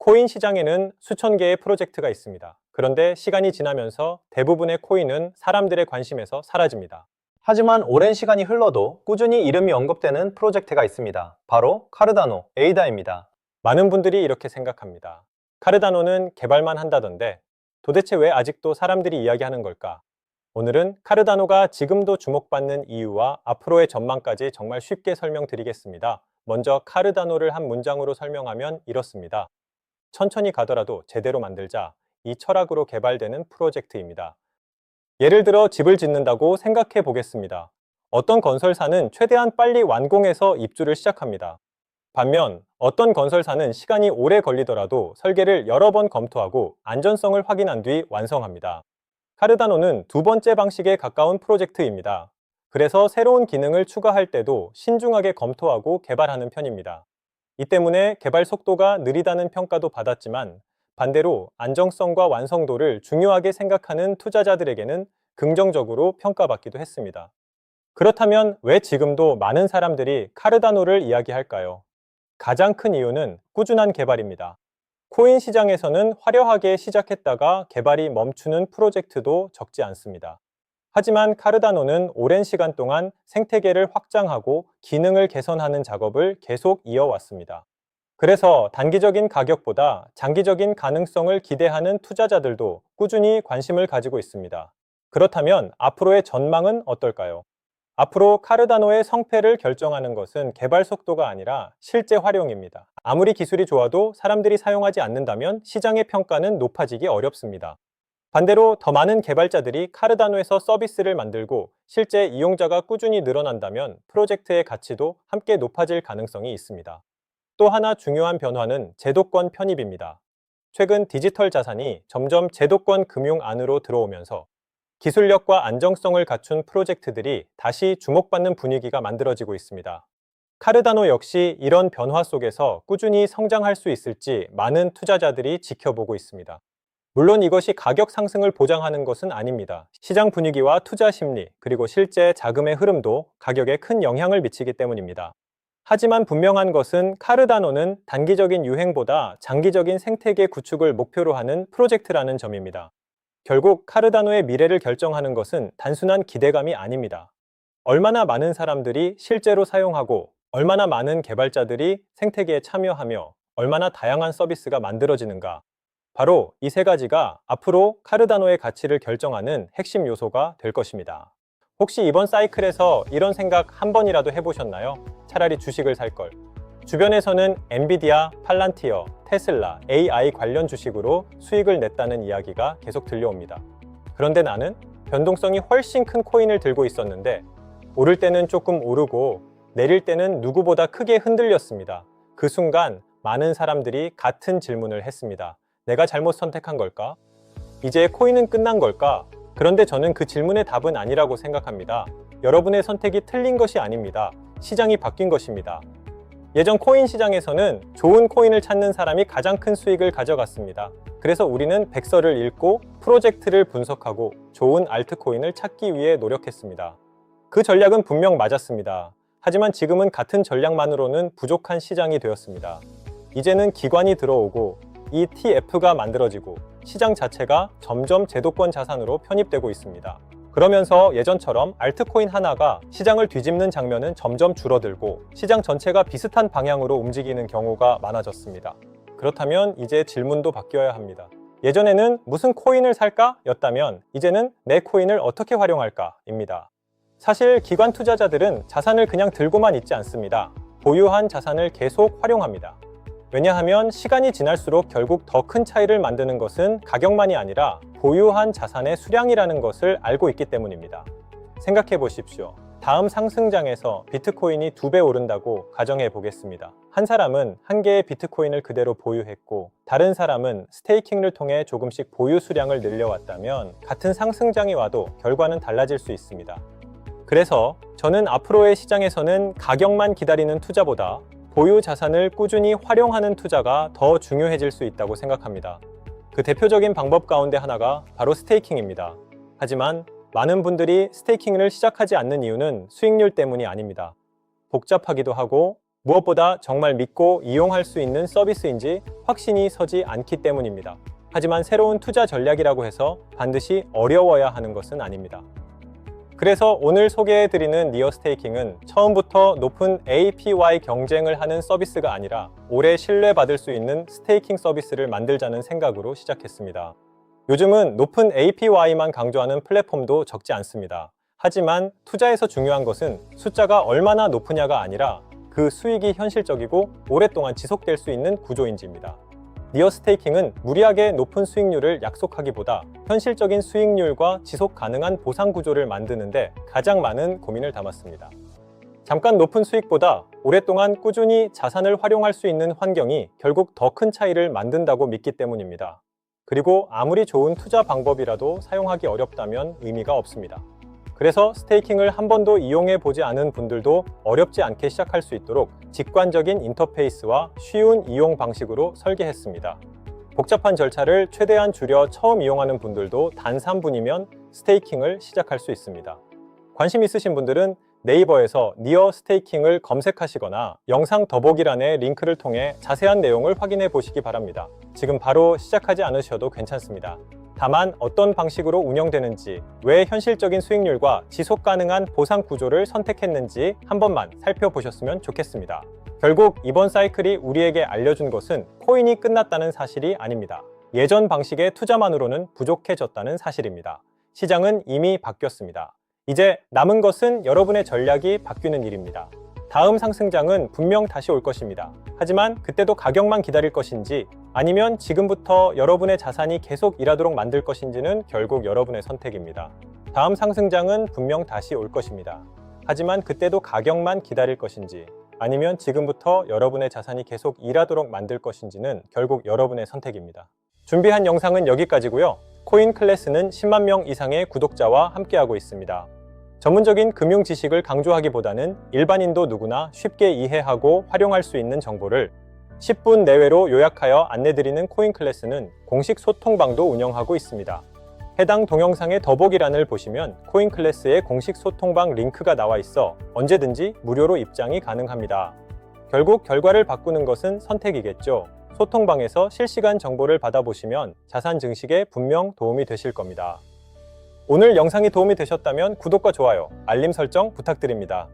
코인 시장에는 수천 개의 프로젝트가 있습니다. 그런데 시간이 지나면서 대부분의 코인은 사람들의 관심에서 사라집니다. 하지만 오랜 시간이 흘러도 꾸준히 이름이 언급되는 프로젝트가 있습니다. 바로 카르다노, 에이다입니다. 많은 분들이 이렇게 생각합니다. 카르다노는 개발만 한다던데 도대체 왜 아직도 사람들이 이야기하는 걸까? 오늘은 카르다노가 지금도 주목받는 이유와 앞으로의 전망까지 정말 쉽게 설명드리겠습니다. 먼저 카르다노를 한 문장으로 설명하면 이렇습니다. 천천히 가더라도 제대로 만들자. 이 철학으로 개발되는 프로젝트입니다. 예를 들어 집을 짓는다고 생각해 보겠습니다. 어떤 건설사는 최대한 빨리 완공해서 입주를 시작합니다. 반면 어떤 건설사는 시간이 오래 걸리더라도 설계를 여러 번 검토하고 안전성을 확인한 뒤 완성합니다. 카르다노는 두 번째 방식에 가까운 프로젝트입니다. 그래서 새로운 기능을 추가할 때도 신중하게 검토하고 개발하는 편입니다. 이 때문에 개발 속도가 느리다는 평가도 받았지만 반대로 안정성과 완성도를 중요하게 생각하는 투자자들에게는 긍정적으로 평가받기도 했습니다. 그렇다면 왜 지금도 많은 사람들이 카르다노를 이야기할까요? 가장 큰 이유는 꾸준한 개발입니다. 코인 시장에서는 화려하게 시작했다가 개발이 멈추는 프로젝트도 적지 않습니다. 하지만 카르다노는 오랜 시간 동안 생태계를 확장하고 기능을 개선하는 작업을 계속 이어왔습니다. 그래서 단기적인 가격보다 장기적인 가능성을 기대하는 투자자들도 꾸준히 관심을 가지고 있습니다. 그렇다면 앞으로의 전망은 어떨까요? 앞으로 카르다노의 성패를 결정하는 것은 개발 속도가 아니라 실제 활용입니다. 아무리 기술이 좋아도 사람들이 사용하지 않는다면 시장의 평가는 높아지기 어렵습니다. 반대로 더 많은 개발자들이 카르다노에서 서비스를 만들고 실제 이용자가 꾸준히 늘어난다면 프로젝트의 가치도 함께 높아질 가능성이 있습니다. 또 하나 중요한 변화는 제도권 편입입니다. 최근 디지털 자산이 점점 제도권 금융 안으로 들어오면서 기술력과 안정성을 갖춘 프로젝트들이 다시 주목받는 분위기가 만들어지고 있습니다. 카르다노 역시 이런 변화 속에서 꾸준히 성장할 수 있을지 많은 투자자들이 지켜보고 있습니다. 물론 이것이 가격 상승을 보장하는 것은 아닙니다. 시장 분위기와 투자 심리, 그리고 실제 자금의 흐름도 가격에 큰 영향을 미치기 때문입니다. 하지만 분명한 것은 카르다노는 단기적인 유행보다 장기적인 생태계 구축을 목표로 하는 프로젝트라는 점입니다. 결국 카르다노의 미래를 결정하는 것은 단순한 기대감이 아닙니다. 얼마나 많은 사람들이 실제로 사용하고 얼마나 많은 개발자들이 생태계에 참여하며 얼마나 다양한 서비스가 만들어지는가. 바로 이 세 가지가 앞으로 카르다노의 가치를 결정하는 핵심 요소가 될 것입니다. 혹시 이번 사이클에서 이런 생각 한 번이라도 해보셨나요? 차라리 주식을 살 걸. 주변에서는 엔비디아, 팔란티어, 테슬라, AI 관련 주식으로 수익을 냈다는 이야기가 계속 들려옵니다. 그런데 나는 변동성이 훨씬 큰 코인을 들고 있었는데 오를 때는 조금 오르고 내릴 때는 누구보다 크게 흔들렸습니다. 그 순간 많은 사람들이 같은 질문을 했습니다. 내가 잘못 선택한 걸까? 이제 코인은 끝난 걸까? 그런데 저는 그 질문의 답은 아니라고 생각합니다. 여러분의 선택이 틀린 것이 아닙니다. 시장이 바뀐 것입니다. 예전 코인 시장에서는 좋은 코인을 찾는 사람이 가장 큰 수익을 가져갔습니다. 그래서 우리는 백서를 읽고 프로젝트를 분석하고 좋은 알트코인을 찾기 위해 노력했습니다. 그 전략은 분명 맞았습니다. 하지만 지금은 같은 전략만으로는 부족한 시장이 되었습니다. 이제는 기관이 들어오고 ETF가 만들어지고 시장 자체가 점점 제도권 자산으로 편입되고 있습니다. 그러면서 예전처럼 알트코인 하나가 시장을 뒤집는 장면은 점점 줄어들고 시장 전체가 비슷한 방향으로 움직이는 경우가 많아졌습니다. 그렇다면 이제 질문도 바뀌어야 합니다. 예전에는 무슨 코인을 살까? 였다면 이제는 내 코인을 어떻게 활용할까? 입니다. 사실 기관 투자자들은 자산을 그냥 들고만 있지 않습니다. 보유한 자산을 계속 활용합니다. 왜냐하면 시간이 지날수록 결국 더 큰 차이를 만드는 것은 가격만이 아니라 보유한 자산의 수량이라는 것을 알고 있기 때문입니다. 생각해 보십시오. 다음 상승장에서 비트코인이 2배 오른다고 가정해 보겠습니다. 한 사람은 한 개의 비트코인을 그대로 보유했고 다른 사람은 스테이킹을 통해 조금씩 보유 수량을 늘려왔다면 같은 상승장이 와도 결과는 달라질 수 있습니다. 그래서 저는 앞으로의 시장에서는 가격만 기다리는 투자보다 보유 자산을 꾸준히 활용하는 투자가 더 중요해질 수 있다고 생각합니다. 그 대표적인 방법 가운데 하나가 바로 스테이킹입니다. 하지만 많은 분들이 스테이킹을 시작하지 않는 이유는 수익률 때문이 아닙니다. 복잡하기도 하고 무엇보다 정말 믿고 이용할 수 있는 서비스인지 확신이 서지 않기 때문입니다. 하지만 새로운 투자 전략이라고 해서 반드시 어려워야 하는 것은 아닙니다. 그래서 오늘 소개해드리는 니어 스테이킹은 처음부터 높은 APY 경쟁을 하는 서비스가 아니라 오래 신뢰받을 수 있는 스테이킹 서비스를 만들자는 생각으로 시작했습니다. 요즘은 높은 APY만 강조하는 플랫폼도 적지 않습니다. 하지만 투자에서 중요한 것은 숫자가 얼마나 높으냐가 아니라 그 수익이 현실적이고 오랫동안 지속될 수 있는 구조인지입니다. 니어 스테이킹은 무리하게 높은 수익률을 약속하기보다 현실적인 수익률과 지속 가능한 보상 구조를 만드는데 가장 많은 고민을 담았습니다. 잠깐 높은 수익보다 오랫동안 꾸준히 자산을 활용할 수 있는 환경이 결국 더 큰 차이를 만든다고 믿기 때문입니다. 그리고 아무리 좋은 투자 방법이라도 사용하기 어렵다면 의미가 없습니다. 그래서 스테이킹을 한 번도 이용해 보지 않은 분들도 어렵지 않게 시작할 수 있도록 직관적인 인터페이스와 쉬운 이용 방식으로 설계했습니다. 복잡한 절차를 최대한 줄여 처음 이용하는 분들도 단 3분이면 스테이킹을 시작할 수 있습니다. 관심 있으신 분들은 네이버에서 니어 스테이킹을 검색하시거나 영상 더보기란의 링크를 통해 자세한 내용을 확인해 보시기 바랍니다. 지금 바로 시작하지 않으셔도 괜찮습니다. 다만 어떤 방식으로 운영되는지, 왜 현실적인 수익률과 지속 가능한 보상 구조를 선택했는지 한 번만 살펴보셨으면 좋겠습니다. 결국 이번 사이클이 우리에게 알려준 것은 코인이 끝났다는 사실이 아닙니다. 예전 방식의 투자만으로는 부족해졌다는 사실입니다. 시장은 이미 바뀌었습니다. 이제 남은 것은 여러분의 전략이 바뀌는 일입니다. 다음 상승장은 분명 다시 올 것입니다. 하지만 그때도 가격만 기다릴 것인지 아니면 지금부터 여러분의 자산이 계속 일하도록 만들 것인지는 결국 여러분의 선택입니다. 다음 상승장은 분명 다시 올 것입니다. 하지만 그때도 가격만 기다릴 것인지 아니면 지금부터 여러분의 자산이 계속 일하도록 만들 것인지는 결국 여러분의 선택입니다. 준비한 영상은 여기까지고요. 코인 클래스는 10만 명 이상의 구독자와 함께하고 있습니다. 전문적인 금융 지식을 강조하기보다는 일반인도 누구나 쉽게 이해하고 활용할 수 있는 정보를 10분 내외로 요약하여 안내드리는 코인 클래스는 공식 소통방도 운영하고 있습니다. 해당 동영상의 더보기란을 보시면 코인 클래스의 공식 소통방 링크가 나와 있어 언제든지 무료로 입장이 가능합니다. 결국 결과를 바꾸는 것은 선택이겠죠. 소통방에서 실시간 정보를 받아보시면 자산 증식에 분명 도움이 되실 겁니다. 오늘 영상이 도움이 되셨다면 구독과 좋아요, 알림 설정 부탁드립니다.